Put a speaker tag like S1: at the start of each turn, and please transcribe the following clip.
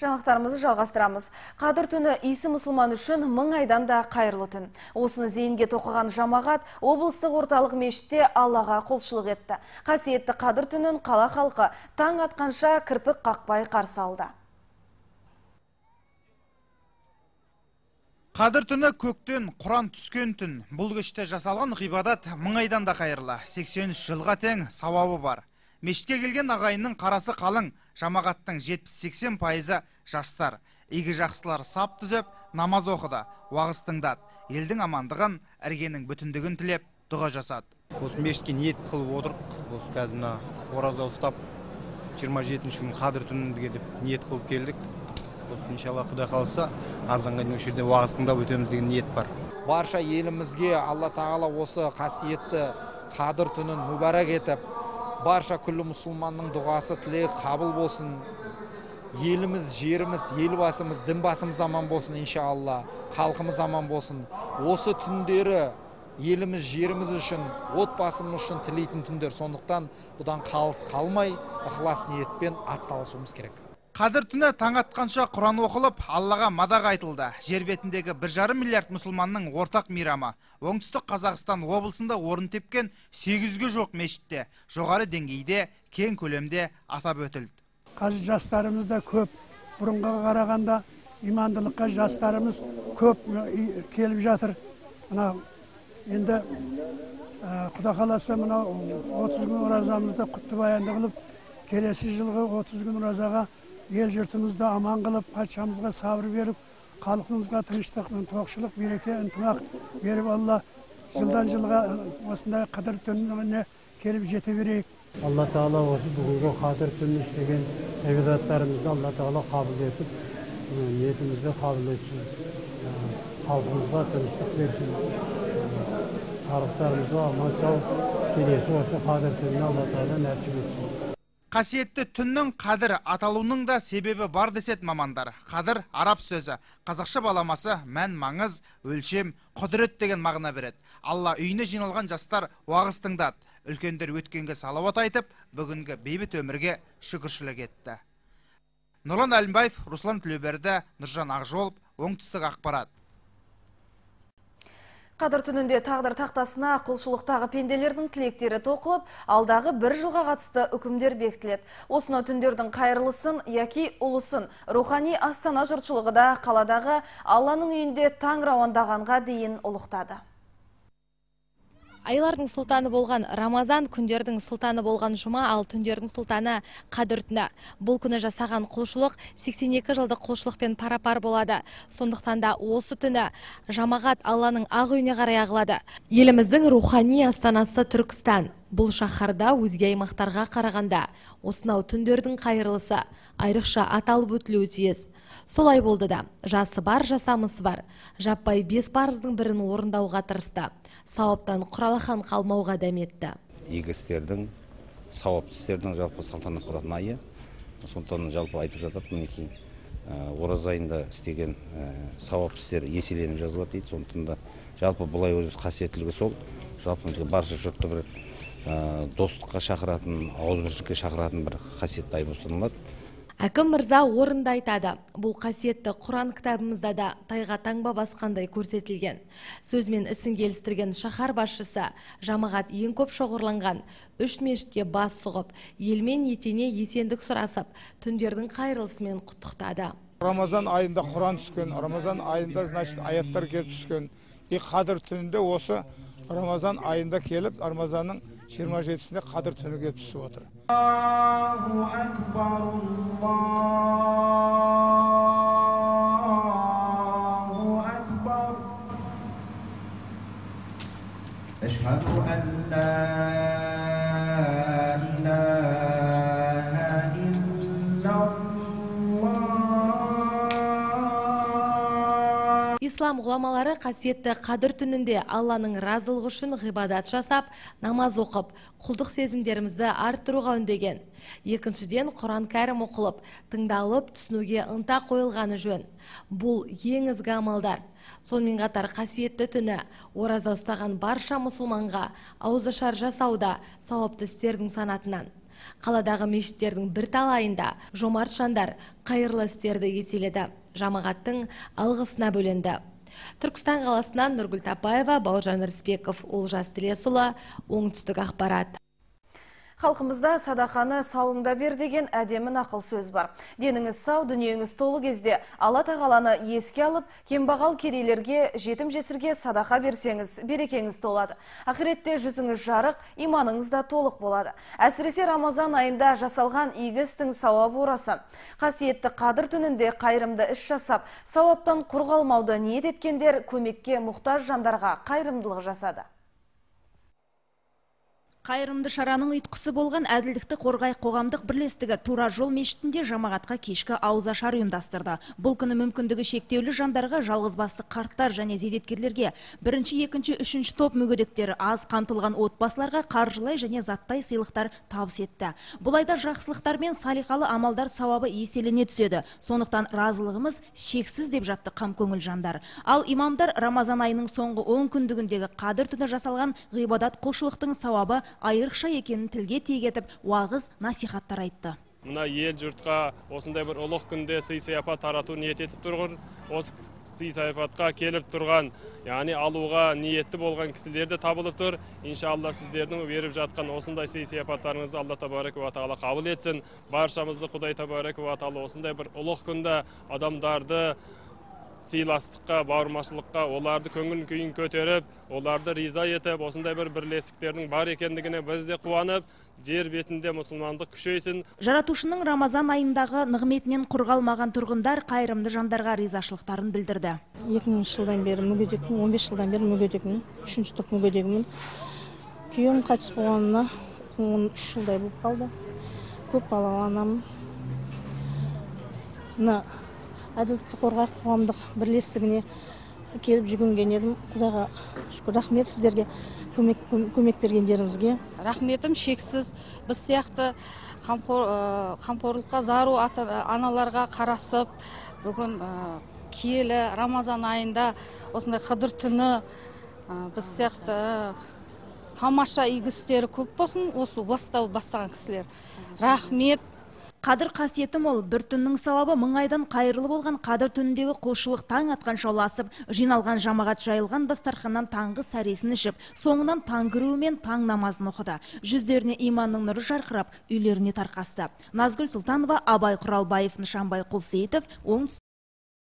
S1: Жаңалықтарымызды жалғастырамыз. Қадір түні исі мұсылман үшін 1000 айдан да қайырлы түн. Осыны зейінге тоқыған жамағат облыстық орталық мешітте Аллаға құлшылық етті. Қасиетті Қадір түнін қала халқы таң атқанша кірпік қақпай қарсы алды.
S2: Қадір түні көктен Құран түскен түн. Бұл кеште жасалған ғибадат 1000 айдан да қайырлы. 83 жылға тең сауабы бар. Мешітке келген ағайынның қарасы қалың, жамағаттың 70-80% жастар. Игі жақсылар сап түзеп, намаз оқыды, уағыз тыңдады. Елдің амандығын, іргенің бүтіндігін тілеп, дұға жасады.
S3: Осы мешітке ниет қылып отырық. Осы қазір ораза ұстап 27 күн Қадір түнінде деп ниет қылып келдік. Осы иншалла Құдай қаласа, азанға дейін осы жерде уағыз тыңдап өтеміз деген ниет бар.
S4: Барша елімізге Алла тағала осы қасиетті Қадір түнін мүбәрәк етіп, барша күллі мұсылманның дұғасы тілегі қабыл болсын. Еліміз, жеріміз, елбасымыз, дінбасымыз аман болсын иншалла. Халқымыз аман болсын. Осы түндері еліміз, жеріміз үшін, отбасымыз үшін тілейтін түндер. Сондықтан бұдан қалыс қалмай, ықылас ниетпен атсалысуымыз керек.
S2: Қадір түні таң атқанша Құран оқылып, Аллаға мадақ айтылды. Жер бетіндегі 1,5 миллиард мұсылманның ортақ мейрамы. Оңтүстік Қазақстан облысында орын тепкен 800-ге жоқ мешітте, жоғары деңгейде, кең көлемде атап өтілді.
S5: Қазір жастарымыз да көп. Бұрынға қарағанда имандылыққа жастарымыз көп келіп жатыр. Енді Құда қаласа 30 күн оразамызды құтты баянды қылып, келесі жылғы 30 күн оразаға ел жұртымызды аман қылып, патшамызға сабыр беріп, халқымызға тыныштық, тоқшылық, береке, ынтымақ беріп, Алла жылдан жылға осындай Қадір түніне келіп жете берейік.
S6: Алла Тағала осы бүгінгі Қадір түнін істеген ғибадаттарымызды Алла Тағала қабыл етіп, ниетімізді қабыл етсін. Халқымызға тыныштық берсін. Халықтарымызға аман сау келесі осы Қадір түніне Алла Тағала нәсіп етсін.
S2: Қасиетті түннің қадір аталуының да себебі бар десет мамандар. Қадір араб сөзі, қазақша баламасы мән маңыз, өлшем, құдірет деген мағына береді. Алла үйіне жиналған жастар уағыз тыңдады. Үлкендер өткенге салауат айтып, бүгінгі бейбіт өмірге шүкіршілік етті. Нұрлан Әлімбаев, Руслан Түлеберді, Нұржан Ақжолов, Оңтүстік ақпарат.
S1: Қадір түнінде тағдыр тақтасына құлшылықтағы пенделердің тілектері тоқылып, алдағы 1 жылға қатысты үкімдер бекітіледі. Осыны түндердің қайырлысын, яки ұлысын, рухани Астана жұртшылығы да қаладағы Алланың үйінде таң рауандағанға дейін ұлықтады.
S7: Айлардың сұлтаны болған Рамазан, күндердің сұлтаны болған Жұма, ал түндердің сұлтаны Қадір түні. Бұл күні жасаған құлшылық 82 жылдық құлшылықпен пара-пар болады. Сондықтан да осы түні жамағат Алланың ақ үйіне қарай ағылады. Еліміздің рухани астанасы Түркістан. Бұл шаһарда өзге аймақтарға қарағанда осынау түндердің қайырлысы айрықша аталып өтілуі тиіс. Солай болды да, жасы бар, жасамысы бар. Жаппай 5 парыздың бірін орындауға тырысты. Сауаптан құралақан қалмауға дәметті.
S8: Игі істердің, сауапты істердің жалпы салтанат құратын айы. Сондықтан жалпы айтып жатыр, мінекей ораза айында істеген сауапты істер еселеніп жазылады дейді. Сондықтан да жалпы бұлай өз қасиеттілігі сол. Жалпы барша жұртты бір достыққа шақыратын, ауызбіршілікке шақыратын бір қасиетті ай болып саналады.
S7: Әкім мырза орында айтады, бұл қасиетті Құран кітабымызда да тайға таңба басқандай көрсетілген. Сөзмен ісін келістірген шаһар басшысы жамағат ең көп шоғырланған 3 мешітке бас сұғып, елмен етене есендік сұрасып, түндердің қайырлысымен құттықтады.
S9: Рамазан айында Құран түскен, Рамазан айында аяттар келіп түскен. Қадір түнінде осы Рамазан айында келіп, Рамазанның 27-сінде Қадір түні келіп түсіп отыр. Аллаху акбар, Аллаху акбар. Ашхаду ан ла илаха иллаллах.
S7: Ислам ғұламалары қасиетті Қадір түнінде Алланың разылығы үшін ғибадат жасап, намаз оқып, құлдық сезімдерімізді арттыруға үндеген. Екіншіден, Құран кәрім оқылып, тыңдалып, түсінуге ынта қойылғаны жөн. Бұл ең ізгі амалдар. Сонымен қатар қасиетті түні ораза ұстаған барша мұсылманға ауызашар жасауда сауапты істердің санатынан. Қаладағы мешіттердің бір талайында жомарт жандар қайырлы істерді еселеді. Жамағаттың алғысына бөленді. Түркістан қаласынан Нұргүл Тапаева, Бауыржан Рысбеков, Олжас Тілесұлы, оңтүстік ақпарат.
S1: Халқымызда садақаны сауыңда бер деген әдемі нақыл сөз бар. Деніңіз сау, дүниеңіз толы кезде Алла тағаланы еске алып, кембағал кедейлерге, жетім жесірге садақа берсеңіз, берекеңіз толады. Ақиретте жүзіңіз жарық, иманыңыз да толық болады. Әсіресе Рамазан айында жасалған игі істің сауабы орасан. Қасиетті қадір түнінде қайырымды іс жасап, сауаптан құр қалмауды ниет еткендер көмекке мұқтаж жандарға қайырымдылық жасады.
S10: Қайырымды шараның ұйытқысы болған әділдікті қорғай қоғамдық бірлестігі Тура жол мешітінде жамағатқа кешкі ауызашар ұйымдастырды. Бұл күні мүмкіндігі шектеулі жандарға, жалғызбасты қарттар және зейнеткерлерге, бірінші, екінші, үшінші топ мүгедектері, аз қамтылған отбасыларға қаржылай және заттай сыйлықтар табыс етті. Бұл айда жақсылықтар мен салиқалы амалдар сауабы еселене түседі. Сондықтан разылығымыз шексіз деп жатты қамкөңіл жандар. Ал имамдар Рамазан айының соңғы 10 күндігіндегі қадір түні жасалған ғибадат құлшылықтың сауабы айрықша екенін тілге тиек етіп, уағыз насихаттар айтты.
S11: Мына ел жұртқа осындай бір ұлық күнде сый-сияпат тарату ниет етіп тұрғыр. Осы сый-сияпатқа келіп тұрған, яғни алуға ниетті болған кісілер де табылып тұр. Иншалла сіздердің беріп жатқан осындай сый-сияпаттарыңызды Алла табарак ва тағала қабыл етсін. Баршамызды Құдай табарак ва тағала осындай бір ұлық күнде адамдарды сыйластыққа, бауырмашылыққа, оларды көңіл күйін көтеріп, оларды риза етіп, осындай бір бірлестіктердің бар екендігіне біз де қуанып, жер бетінде мұсылмандық күшейсін.
S10: Жаратушының Рамазан айындағы нығметінен құр қалмаған тұрғындар қайырымды жандарға ризашылықтарын білдірді.
S12: 2000 жылдан бері мүгедекпін, 15 жылдан бері мүгедекпін, 3-ші топ мүгедегімін. Күйеуім қайтыс болғанына 13 жылдай болып қалды. Көп балалы анамын. Әділдікті қорғай қоғамдық бірлестігіне келіп жүгінген едім. Құдайға шүкір, рахмет сіздерге көмек бергендеріңізге.
S13: Рахметім шексіз. Біз сияқты қамқорлыққа зару аналарға қарасып, бүгін киелі Рамазан айында осындай қадір түні біз сияқты тамаша игі істері көп болсын, осы бастаған кісілер. Рахмет.
S10: Қадір қасиеті мол, бір түннің сауабы 1000 айдан қайырлы болған қадір түніндегі құлшылық таң атқанша ұласып, жиналған жамағат жайылған дастарханнан таңғы сәресін ішіп, соңынан таң кіруі мен таң намазын оқыды. Жүздеріне иманның нұры жарқырап, үйлеріне тарқасты. Назгүл Сұлтанова, Абай Құралбаев, Нышанбай Құлсейітов, оңтүстік